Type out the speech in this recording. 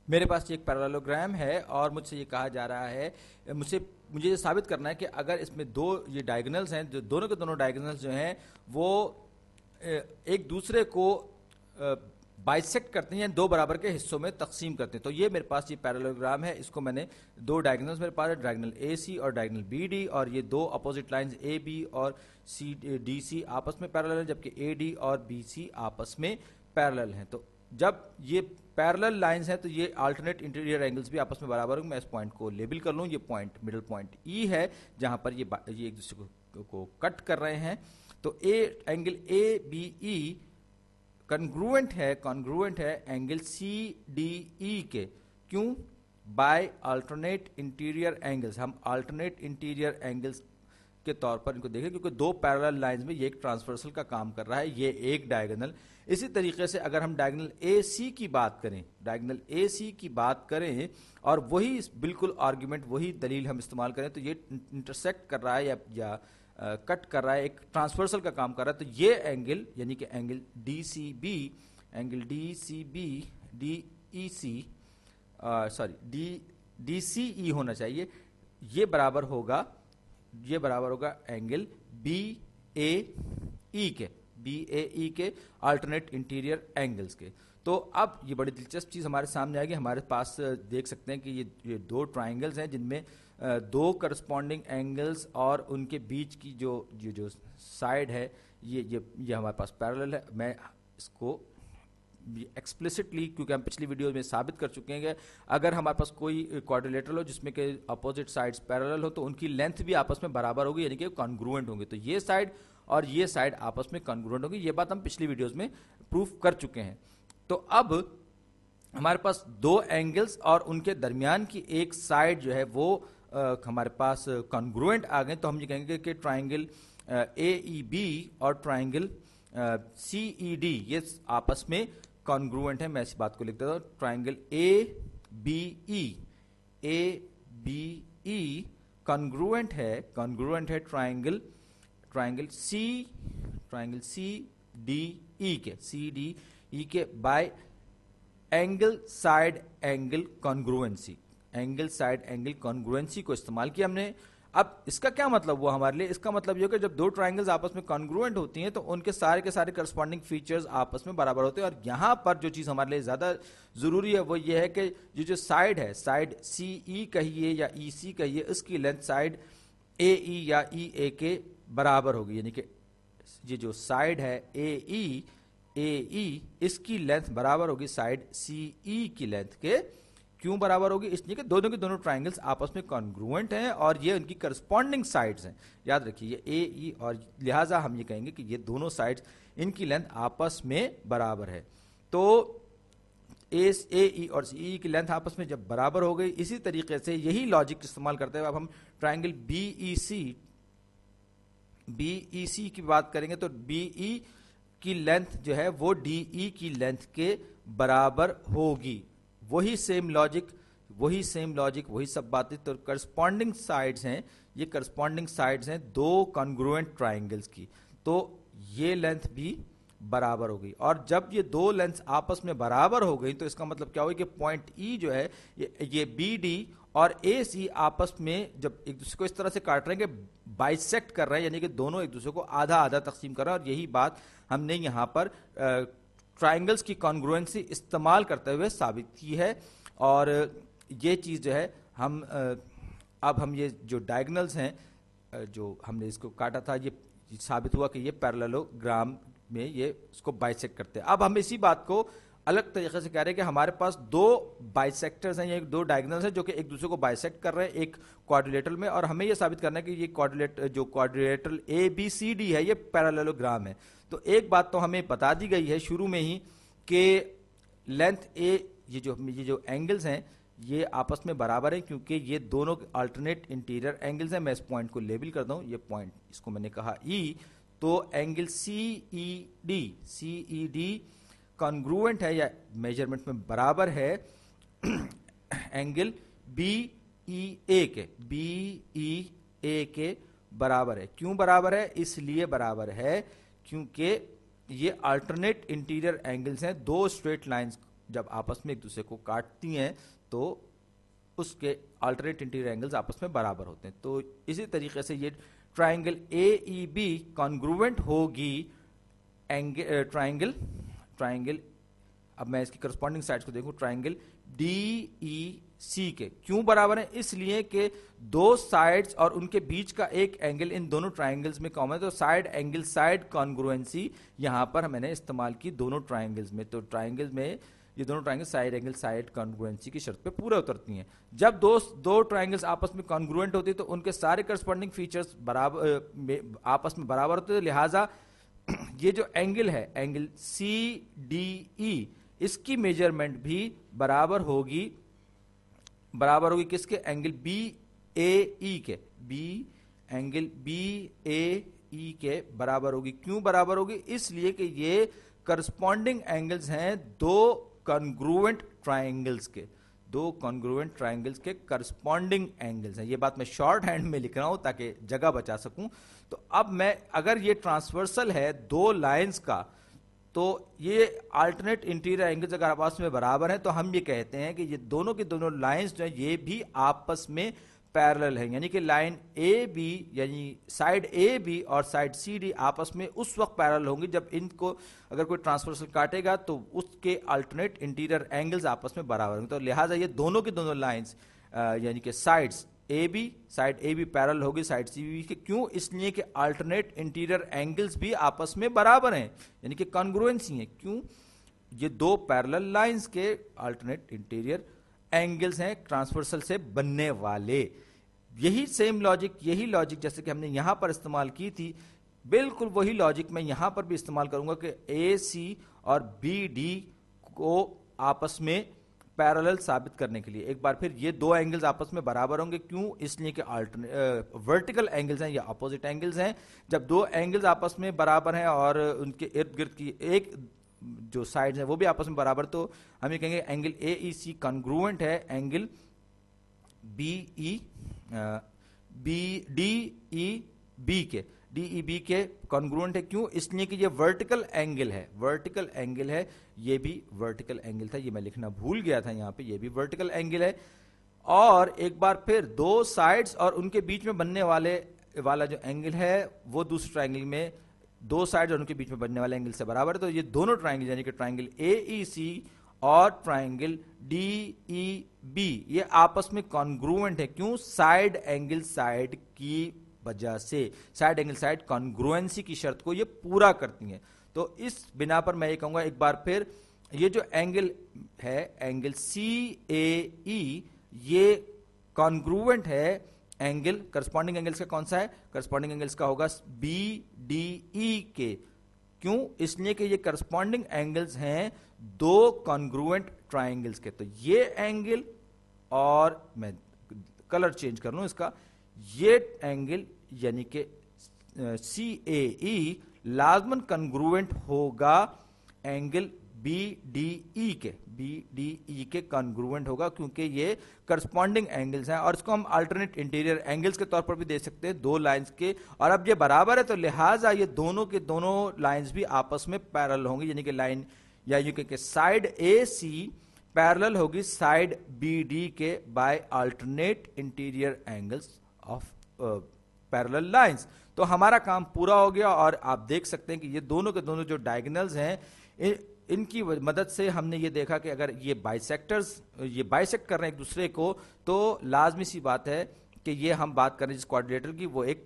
میرے پاس ایک پیرالوگرام ہے اور مجھ سے یہ کہا جا رہا ہے، مجھے یہ ثابت کرنا ہے کہ اگر اس میں دو یہ ڈائگنلز ہیں، جو دونوں کے دونوں ڈائگنلز جو ہیں وہ ایک دوسرے کو بائسیکٹ کرتے ہیں، یعنی دو برابر کے حصوں میں تقسیم کرتے ہیں. تو یہ میرے پاس یہ پیرالوگرام ہے. اس کو میں نے دو ڈائگنلز میرے پاس ہے، ڈائگنل اے سی اور ڈائگنل بی ڈی، اور یہ دو اپوزٹ لائنز اے بی اور سی ڈی سی آپس میں پیرالل ہیں، جبکہ اے ڈی اور بی سی آپس میں پیرالل ہیں. تو جب یہ پیرالل لائنز ہیں تو یہ الٹرنیٹ انٹیریئر اینگلز بھی آپس میں برابر ہوں. میں اس پوائنٹ کو لیبل کر لوں، یہ پوائنٹ مڈل پوائنٹ ای ہے جہاں پر یہ ایک دوسرے کو کٹ کر رہے ہیں. تو اینگل اے بی ای کنگروئنٹ ہے اینگل سی ڈی ای کے. کیوں؟ By alternate interior angles. ہم الٹرنیٹ انٹیریئر اینگلز کے طور پر ان کو دیکھیں کیونکہ دو پیرالل لائنز میں یہ ایک ٹرانسورسل کا کام کر رہا ہے، یہ ایک ڈائگنل. اسی طریقے سے اگر ہم ڈائگنل اے سی کی بات کریں اور وہی بالکل آرگیومنٹ، وہی دلیل ہم استعمال کریں، تو یہ انٹرسیکٹ کر رہا ہے یا کٹ کر رہا ہے، ایک ٹرانسورسل کا کام کر رہا ہے. تو یہ اینگل یعنی کہ angle D C B D C E ہونا چاہیے. یہ برابر ہوگا اینگل بی اے ای کے الٹرنیٹ انٹیریئر اینگلز کے. تو اب یہ بڑی دلچسپ چیز ہمارے سامنے آئے گی. ہمارے پاس دیکھ سکتے ہیں کہ یہ دو ٹرائنگلز ہیں جن میں دو کرسپونڈنگ اینگلز اور ان کے بیچ کی جو سائڈ ہے یہ ہمارے پاس پیرالل ہے. میں اس کو ایکسپلیسٹلی، کیونکہ ہم پچھلی ویڈیو میں ثابت کر چکے ہیں کہ اگر ہمارے پاس کوئی کوارڈیلیٹرل ہو جس میں کہ اپوزٹ سائڈز پیرالل ہو تو ان کی لینتھ بھی آپس میں برابر ہوگی، یعنی کہ کانگروئنٹ ہوں گے. تو یہ سائڈ اور یہ سائڈ آپس میں کانگروئنٹ ہوگی. یہ بات ہم پچھلی ویڈیوز میں پروف کر چکے ہیں. تو اب ہمارے پاس دو اینگلز اور ان کے درمیان کی ایک سائڈ جو ہے وہ ہمارے پاس کانگروئنٹ آ گئے. تو ہم یہ کہیں گے کہ ٹرائنگل اے ای بی اور ٹرائنگل سی ای ڈی یہ آپس میں کانگروئنٹ ہے. میں اس بات کو لکھ دیتا ہوں. Triangle A B E congruent ہے ٹرائنگل سی ڈی ای کے by angle side angle congruency کو استعمال کیا ہم نے. اب اس کا کیا مطلب ہوا ہمارے لیے؟ اس کا مطلب یہ کہ جب دو ٹرائنگلز آپس میں کانگروئنٹ ہوتی ہیں تو ان کے سارے کرسپونڈنگ فیچرز آپس میں برابر ہوتے ہیں. اور یہاں پر جو چیز ہمارے لیے زیادہ ضروری ہے وہ یہ ہے کہ جو سائڈ ہے، سائڈ سی ای کہیے یا ای سی کہیے، اس کی لینتھ سائڈ اے ای یا ای اے کے برابر ہوگی. یعنی کہ یہ جو سائڈ ہے اے ای اس کی لینتھ برابر ہوگی سائڈ سی ای کی لینتھ کے. کیوں برابر ہوگی؟ اس لیے کہ دونوں کے دونوں ٹرائنگلز آپس میں کانگروئنٹ ہیں اور یہ ان کی کرسپونڈنگ سائڈز ہیں. یاد رکھیے یہ اے ای، اور لہٰذا ہم یہ کہیں گے کہ یہ دونوں سائڈز ان کی لینتھ آپس میں برابر ہے. تو اے ای اور سی ای کی لینتھ آپس میں جب برابر ہو گئی، اسی طریقے سے یہی لاجک استعمال کرتے ہوئے اب ہم ٹرائنگل بی ای سی کی بات کریں گے. تو بی ای کی لینتھ جو ہے وہ ڈی ای کی لینتھ کے برابر ہوگی. وہی سیم لاجک وہی سب باتیں. تو کرسپونڈنگ سائڈز ہیں، یہ کرسپونڈنگ سائڈز ہیں دو کانگروئنٹ ٹرائنگلز کی. تو یہ لینتھ بھی برابر ہو گئی. اور جب یہ دو لینتھ آپس میں برابر ہو گئی تو اس کا مطلب کیا ہوگا کہ پوائنٹ ای جو ہے یہ بی ڈی اور اے سی آپس میں جب ایک دوسرے کو اس طرح سے کاٹ رہے ہیں کہ بائسیکٹ کر رہے ہیں، یعنی کہ دونوں ایک دوسرے کو آدھا تقسیم کر رہے ہیں. اور یہی بات ہم نے یہاں پر ٹرائنگلز کی کانگروئنسی استعمال کرتے ہوئے ثابت کی ہے. اور یہ چیز جو ہے اب ہم یہ جو ڈائگنلز ہیں جو ہم نے اس کو کاٹا تھا، یہ ثابت ہوا کہ یہ پیرالوگرام میں یہ اس کو بائسیکٹ کرتے ہیں. اب ہم اسی بات کو الگ طریقے سے کہہ رہے ہیں کہ ہمارے پاس دو بائسیکٹرز ہیں یا دو ڈائگنلز ہیں جو کہ ایک دوسرے کو بائسیکٹ کر رہے ہیں ایک کوارڈیلیٹرل میں، اور ہمیں یہ ثابت کرنا ہے کہ یہ جو کوارڈیلیٹرل اے بی سی ڈی ہے یہ پیرالوگرام ہے. تو ایک بات تو ہمیں بتا دی گئی ہے شروع میں ہی کہ لینتھ اے یہ جو اینگلز ہیں یہ آپس میں برابر ہیں کیونکہ یہ دونوں الٹرنیٹ انٹیریئر اینگلز ہیں. میں اس پوائنٹ کو لیبل کرتا ہوں، یہ پوائنٹ اس کو میں نے کہا ای. تو اینگل سی ای ڈی کانگروئنٹ ہے یا میجرمنٹ میں برابر ہے اینگل بی ای اے کے برابر ہے. کیوں برابر ہے؟ اس لیے برابر ہے کیونکہ یہ الٹرنیٹ انٹیریئر اینگلز ہیں دو اسٹریٹ لائنز جب آپس میں ایک دوسرے کو کاٹتی ہیں تو اس کے آلٹرنیٹ انٹیریئر اینگلز آپس میں برابر ہوتے ہیں. تو اسی طریقے سے یہ ٹرائنگل اے ای بی کانگروینٹ ہوگی ٹرائنگل اب میں اس کی کرسپونڈنگ سائڈز کو دیکھوں ٹرائنگل ڈی ای سی کے. کیوں برابر ہیں؟ اس لیے کہ دو سائڈز اور ان کے بیچ کا ایک اینگل ان دونوں ٹرائنگلز میں کامن ہے. تو سائڈ اینگل سائڈ کانگروئنسی یہاں پر میں نے استعمال کی دونوں ٹرائنگلز میں. تو ٹرائنگل میں یہ دونوں ٹرائنگل سائڈ اینگل سائڈ کانگروئنسی کی شرط پہ پورا اترتی ہیں. جب دو ٹرائنگلز آپس میں کانگروئنٹ ہوتی ہیں تو ان کے سارے کرسپونڈنگ فیچرز برابر آپس میں برابر ہوتے ہیں. لہٰذا یہ جو اینگل ہے اینگل سی ڈی ای اس کی میجرمنٹ بھی برابر ہوگی کس کے؟ اینگل بی اے ای کے. اینگل بی اے ای کے برابر ہوگی. کیوں برابر ہوگی؟ اس لیے کہ یہ کرسپونڈنگ اینگلز ہیں دو کانگروئنٹ ٹرائنگلز کے کرسپونڈنگ اینگلز ہیں. یہ بات میں شارٹ ہینڈ میں لکھ رہا ہوں تاکہ جگہ بچا سکوں. تو اب میں اگر یہ ٹرانسورسل ہے دو لائنز کا تو یہ آلٹرنیٹ انٹیریئر اینگلز اگر آپس میں برابر ہیں تو ہم یہ کہتے ہیں کہ یہ دونوں کی دونوں لائنز جو ہیں یہ بھی آپس میں پیرلل ہیں. یعنی کہ لائن اے بی یعنی سائڈ اے بی اور سائڈ سی ڈی آپس میں اس وقت پیرلل ہوں گی جب ان کو اگر کوئی ٹرانسورسل کاٹے گا تو اس کے آلٹرنیٹ انٹیریئر اینگلز آپس میں برابر ہوں گے. تو لہٰذا یہ دونوں کی دونوں لائنز یعنی کہ سائڈ اے بی پیرل ہوگی سائڈ سی بی کے. کیوں؟ اس لیے کہ آلٹرنیٹ انٹیریئر اینگلز بھی آپس میں برابر ہیں یعنی کہ کانگروئنسی ہیں. کیوں؟ یہ دو پیرلل لائنز کے آلٹرنیٹ انٹیریئر اینگلز ہیں ٹرانسورسل سے بننے والے. یہی لاجک جیسے کہ ہم نے یہاں پر استعمال کی تھی بالکل وہی لاجک میں یہاں پر بھی استعمال کروں گا کہ اے سی اور بی ڈی کو آپس میں پیرالل ثابت کرنے کے لیے. ایک بار پھر یہ دو اینگلز آپس میں برابر ہوں گے. کیوں؟ اس لیے کہ ورٹیکل اینگلز ہیں یا اپوزٹ اینگلز ہیں. جب دو اینگلز آپس میں برابر ہیں اور ان کے ارد گرد کی ایک جو سائڈز ہیں وہ بھی آپس میں برابر تو ہم یہ کہیں گے اینگل اے ای سی کانگروئنٹ ہے اینگل ڈی ای بی کے کانگروئنٹ ہے. کیوں؟ اس لیے کہ یہ ورٹیکل اینگل ہے یہ بھی ورٹیکل اینگل تھا. یہ میں لکھنا بھول گیا تھا یہاں پہ. یہ بھی ورٹیکل اینگل ہے. اور ایک بار پھر دو سائڈز اور ان کے بیچ میں بننے والا جو اینگل ہے وہ دوسرے ٹرائنگل میں دو سائڈز اور ان کے بیچ میں بننے والے اینگل سے برابر ہے. تو یہ دونوں ٹرائنگل یعنی کہ ٹرائنگل اے ای سی اور ٹرائنگل ڈی ای بی یہ آپس میں کانگروئنٹ ہے. کیوں؟ سائڈ اینگل سائڈ کی وجہ سے. سائڈ اینگل سائڈ کانگروئنسی کی شرط کو یہ پورا کرتی ہیں. تو اس بنا پر میں یہ کہوں گا ایک بار پھر یہ جو اینگل ہے اینگل سی اے ای یہ کانگروئنٹ ہے اینگل کرسپونڈنگ اینگلز کا. کون سا ہے؟ کرسپونڈنگ اینگلز کا ہوگا بی ڈی ای کے. کیوں؟ اس لیے کہ یہ کرسپونڈنگ اینگلز ہیں دو کانگروئنٹ ٹرائنگلز کے. تو یہ اینگل اور میں کلر چینج کر لوں اس کا یہ اینگل یعنی کہ سی اے ای لازماً کنگروئنٹ ہوگا اینگل بی ڈی ای کے کنگروئنٹ ہوگا کیونکہ یہ کرسپونڈنگ اینگلز ہیں. اور اس کو ہم آلٹرنیٹ انٹیریئر اینگلز کے طور پر بھی دے سکتے ہیں دو لائنز کے. اور اب یہ برابر ہے تو لہٰذا یہ دونوں کے دونوں لائنز بھی آپس میں پیرل ہوں گی یعنی کہ لائن یا یوں کہ سائڈ اے سی پیرل ہوگی سائڈ بی ڈی کے by alternate interior angles of parallel lines. تو ہمارا کام پورا ہو گیا. اور آپ دیکھ سکتے ہیں کہ یہ دونوں کے دونوں جو ڈائگنلز ہیں ان کی مدد سے ہم نے یہ دیکھا کہ اگر یہ بائیسیکٹ کر رہے ہیں ایک دوسرے کو تو لازمی سی بات ہے کہ یہ ہم بات کر رہے ہیں جس کوآرڈینیٹر کی وہ ایک